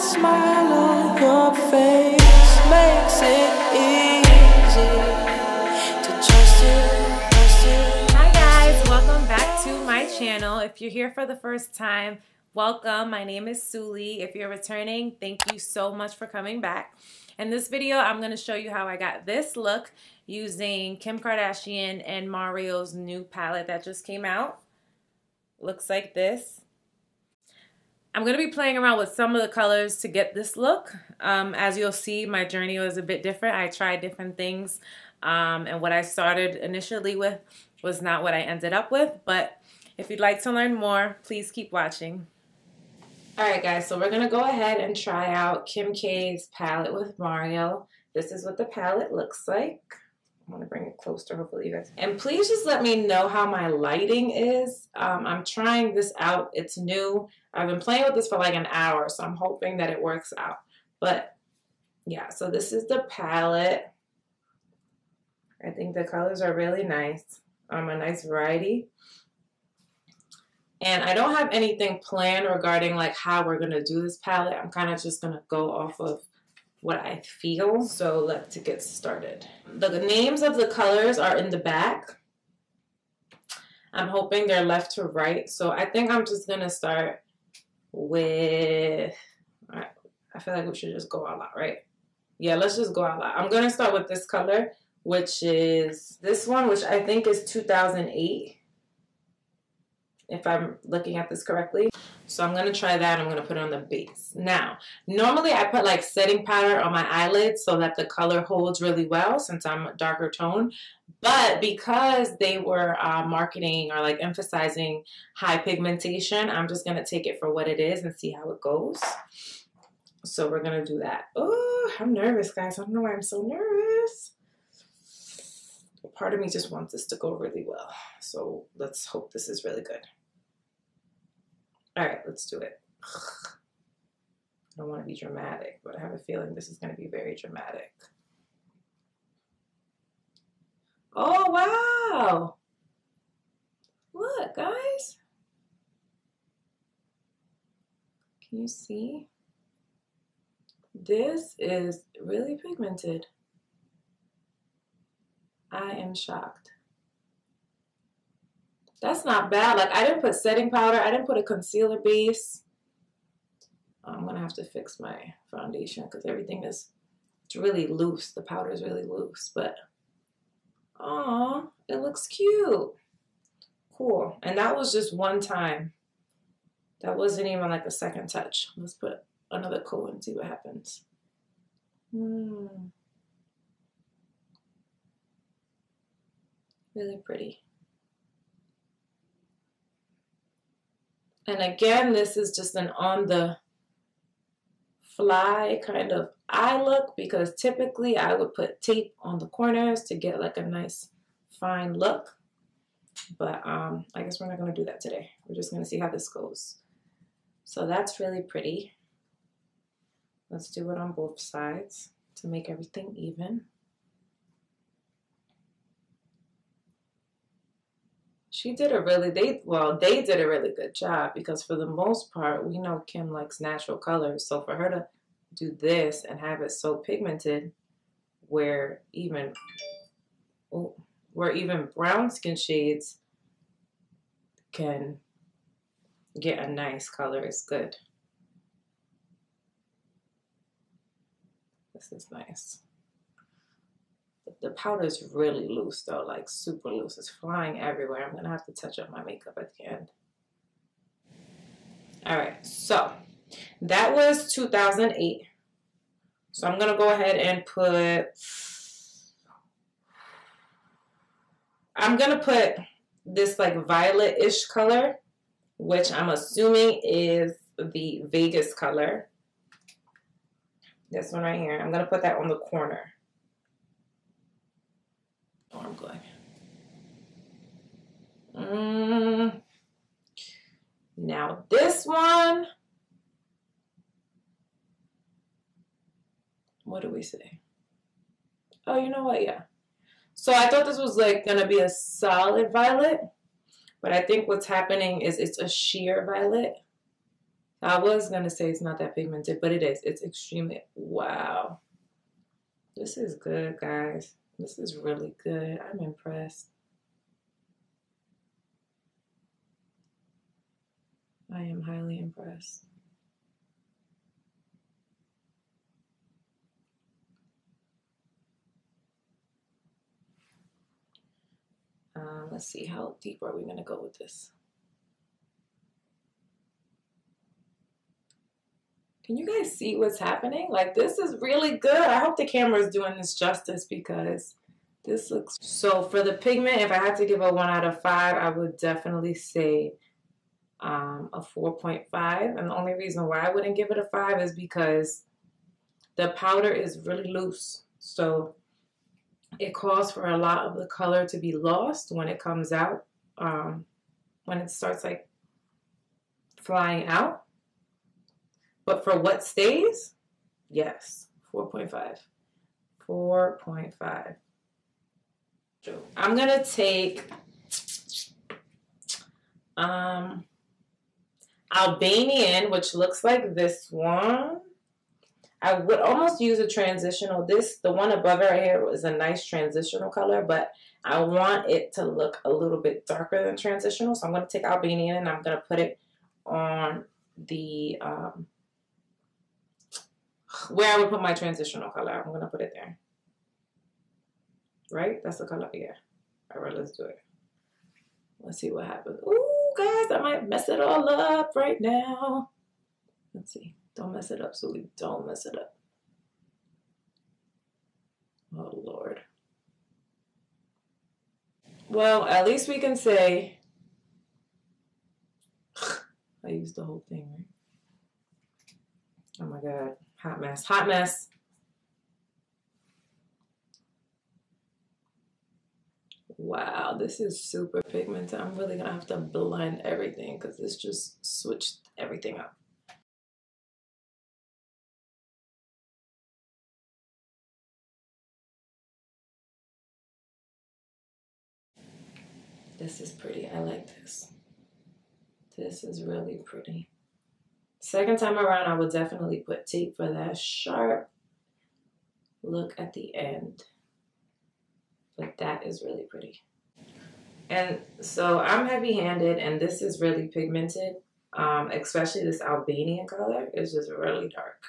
smile on your face makes it easy to trust you. Hi guys, welcome back to my channel. If you're here for the first time, welcome. My name is Sully. If you're returning, thank you so much for coming back. In this video, I'm going to show you how I got this look using Kim Kardashian and Mario's new palette that just came out. Looks like this. I'm going to be playing around with some of the colors to get this look. As you'll see, my journey was a bit different. I tried different things, and what I started initially with was not what I ended up with. But if you'd like to learn more, please keep watching. Alright guys, so we're going to go ahead and try out Kim K's palette with Mario. This is what the palette looks like. I'm going to bring it closer, hopefully you guys. And please just let me know how my lighting is. I'm trying this out. It's new. I've been playing with this for like an hour, so I'm hoping that it works out. But yeah, so this is the palette. I think the colors are really nice. A nice variety. And I don't have anything planned regarding like how we're going to do this palette. I'm kind of just going to go off of what I feel. So let's get started. The names of the colors are in the back. I'm hoping they're left to right. So I think I'm just going to start with, I feel like we should just go all out, right? Yeah, let's just go all out. I'm going to start with this color, which is this one, which I think is 2008. If I'm looking at this correctly. So I'm going to try that. I'm going to put it on the base. Now, normally I put like setting powder on my eyelids so that the color holds really well since I'm a darker tone. But because they were marketing or like emphasizing high pigmentation, I'm just going to take it for what it is and see how it goes. So we're going to do that. Oh, I'm nervous, guys. I don't know why I'm so nervous. Part of me just wants this to go really well. So let's hope this is really good. All right, let's do it. I don't want to be dramatic, but I have a feeling this is going to be very dramatic. Oh, wow. Look, guys. Can you see? This is really pigmented. I am shocked. That's not bad. Like, I didn't put setting powder. I didn't put a concealer base. I'm going to have to fix my foundation because everything is, it's really loose. The powder is really loose. But, aw, it looks cute. Cool. And that was just one time. That wasn't even like a second touch. Let's put another coat and see what happens. Really pretty. And again, this is just an on the fly kind of eye look because typically I would put tape on the corners to get like a nice fine look. But I guess we're not going to do that today. We're just going to see how this goes. So that's really pretty. Let's do it on both sides to make everything even. She did a really, they did a really good job because for the most part, we know Kim likes natural colors. So for her to do this and have it so pigmented where even brown skin shades can get a nice color is good. This is nice. The powder is really loose though, like super loose. It's flying everywhere. I'm going to have to touch up my makeup at the end. All right, so that was 2008. So I'm going to go ahead and put, I'm going to put this like violet-ish color, which I'm assuming is the Vegas color. This one right here. I'm going to put that on the corner. I'm going. Now this one, what do we say? Oh, you know what? Yeah. So I thought this was like gonna be a solid violet, but I think what's happening is it's a sheer violet. I was going to say it's not that pigmented, but it is. It's extremely, wow. This is good, guys. This is really good. I'm impressed. I am highly impressed. Let's see, how deep are we going to go with this? Can you guys see what's happening? Like, this is really good. I hope the camera is doing this justice because this looks... So for the pigment, if I had to give a 1 out of 5, I would definitely say a 4.5. And the only reason why I wouldn't give it a 5 is because the powder is really loose. So it calls for a lot of the color to be lost when it comes out, when it starts like flying out. But for what stays, yes, 4.5. 4.5. I'm going to take Albanian, which looks like this one. I would almost use a transitional. The one above it right here is a nice transitional color, but I want it to look a little bit darker than transitional. So I'm going to take Albanian and I'm going to put it on the... where I would put my transitional color. I'm going to put it there. Right? That's the color. Yeah. All right, let's do it. Let's see what happens. Ooh, guys, I might mess it all up right now. Let's see. Don't mess it up, Sully. Don't mess it up. Oh, Lord. Well, at least we can say... I used the whole thing, right? Oh, my God. Hot mess. Hot mess. Wow, this is super pigmented. I'm really going to have to blend everything because this just switched everything up. This is pretty. I like this. This is really pretty. Second time around, I would definitely put tape for that sharp look at the end. But that is really pretty. And so I'm heavy-handed, and this is really pigmented. Especially this Albanian color is just really dark.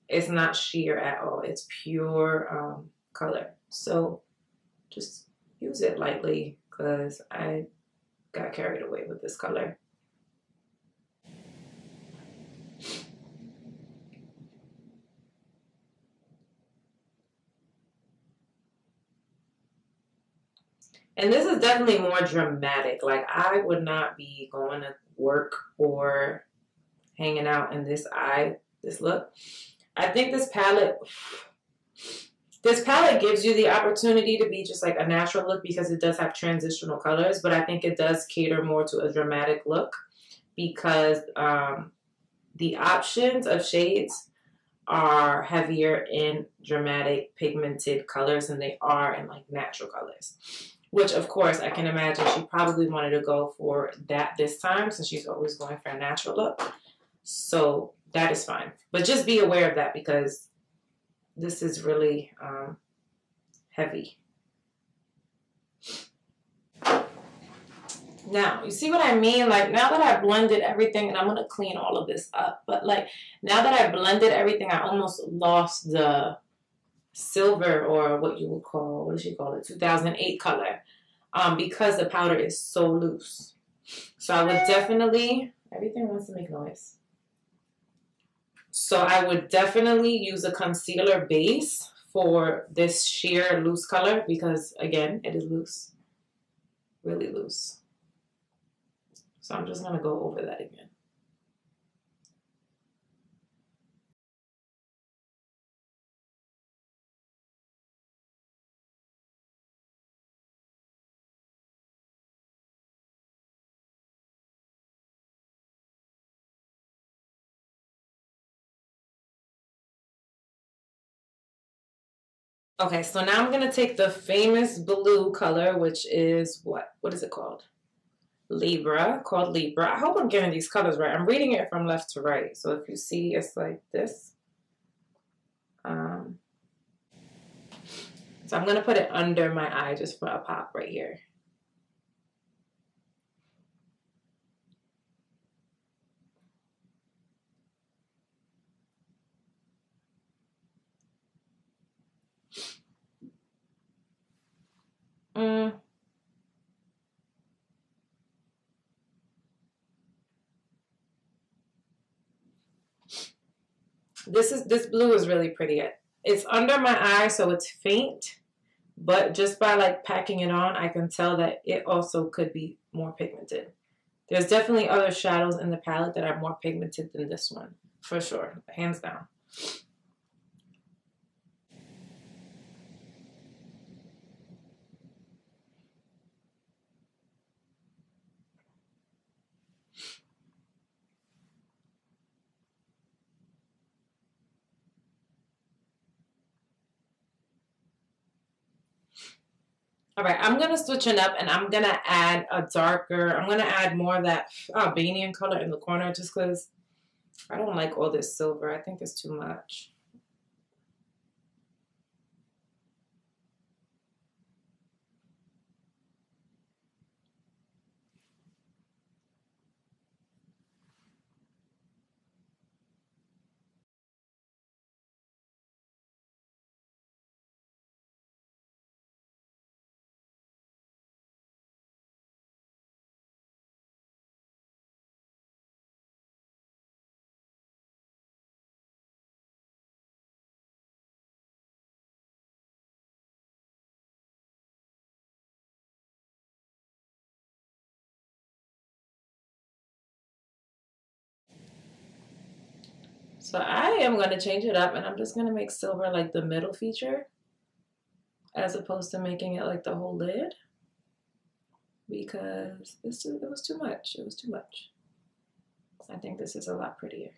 It's not sheer at all. It's pure color. So just use it lightly because I got carried away with this color. And this is definitely more dramatic. Like, I would not be going to work or hanging out in this look. I think this palette gives you the opportunity to be just like a natural look because it does have transitional colors, but I think it does cater more to a dramatic look because the options of shades are heavier in dramatic pigmented colors than they are in like natural colors. Which, of course, I can imagine she probably wanted to go for that this time since she's always going for a natural look. So that is fine. But just be aware of that because this is really heavy. Now, you see what I mean? Like, now that I blended everything, and I'm going to clean all of this up. But, like, now that I blended everything, I almost lost the silver, or what you would call, what does she call it, 2008 color, because the powder is so loose. So I would definitely, everything wants to make noise. So I would definitely use a concealer base for this sheer loose color because, again, it is loose, really loose. So I'm just going to go over that again. Okay, so now I'm going to take the famous blue color, which is what? What is it called? Libra, called Libra. I hope I'm getting these colors right. I'm reading it from left to right. So if you see, it's like this. So I'm going to put it under my eye just for a pop right here. This blue is really pretty. It's under my eye, so it's faint, but just by like packing it on, I can tell that it also could be more pigmented. There's definitely other shadows in the palette that are more pigmented than this one, for sure, hands down. All right, I'm going to switch it up and I'm going to add a darker, I'm going to add more of that Albanian color in the corner just because I don't like all this silver. I think it's too much. So I am going to change it up and I'm just going to make silver like the middle feature as opposed to making it like the whole lid because it was too much. It was too much. I think this is a lot prettier.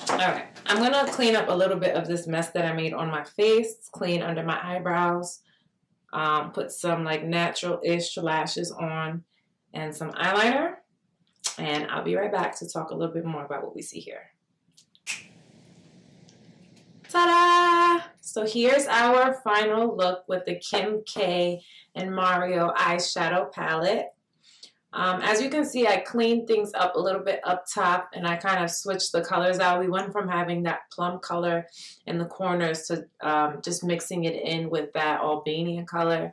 All right, I'm going to clean up a little bit of this mess that I made on my face, clean under my eyebrows. Put some like natural-ish lashes on and some eyeliner. And I'll be right back to talk a little bit more about what we see here. Ta-da! So here's our final look with the Kim K and Mario eyeshadow palette. As you can see, I cleaned things up a little bit up top and I kind of switched the colors out. We went from having that plum color in the corners to just mixing it in with that Albanian color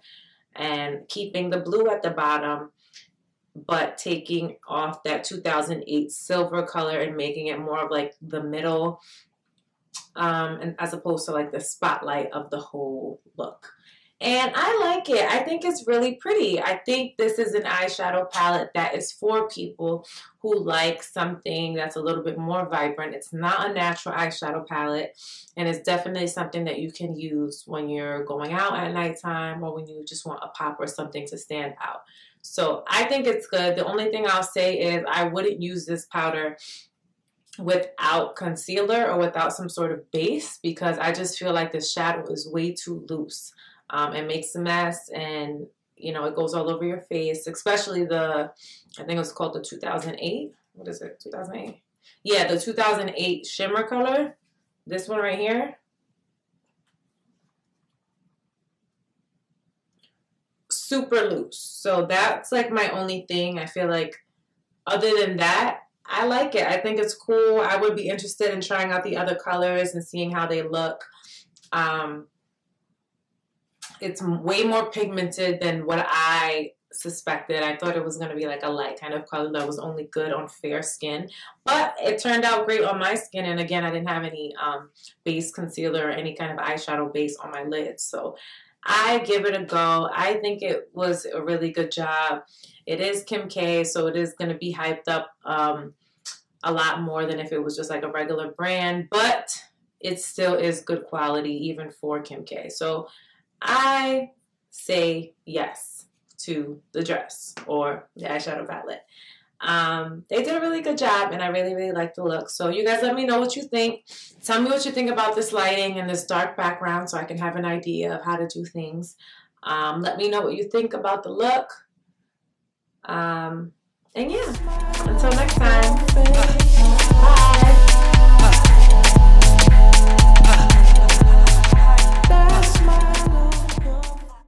and keeping the blue at the bottom, but taking off that 2008 silver color and making it more of like the middle, and as opposed to like the spotlight of the whole look. And I like it. I think it's really pretty. I think this is an eyeshadow palette that is for people who like something that's a little bit more vibrant. It's not a natural eyeshadow palette, and it's definitely something that you can use when you're going out at nighttime or when you just want a pop or something to stand out. So I think it's good. The only thing I'll say is I wouldn't use this powder without concealer or without some sort of base because I just feel like the shadow is way too loose. It makes a mess and, you know, it goes all over your face, especially I think it was called the 2008. What is it? 2008? Yeah, the 2008 shimmer color. This one right here. Super loose. So that's like my only thing. I feel like other than that, I like it. I think it's cool. I would be interested in trying out the other colors and seeing how they look. It's way more pigmented than what I suspected. I thought it was going to be like a light kind of color that was only good on fair skin. But it turned out great on my skin. And again, I didn't have any base concealer or any kind of eyeshadow base on my lids. So I give it a go. I think it was a really good job. It is Kim K, so it is going to be hyped up a lot more than if it was just like a regular brand. But it still is good quality even for Kim K. So I say yes to the dress or the eyeshadow palette. They did a really good job, and I really, really like the look. So you guys let me know what you think. Tell me what you think about this lighting and this dark background so I can have an idea of how to do things. Let me know what you think about the look. And yeah, until next time. Bye.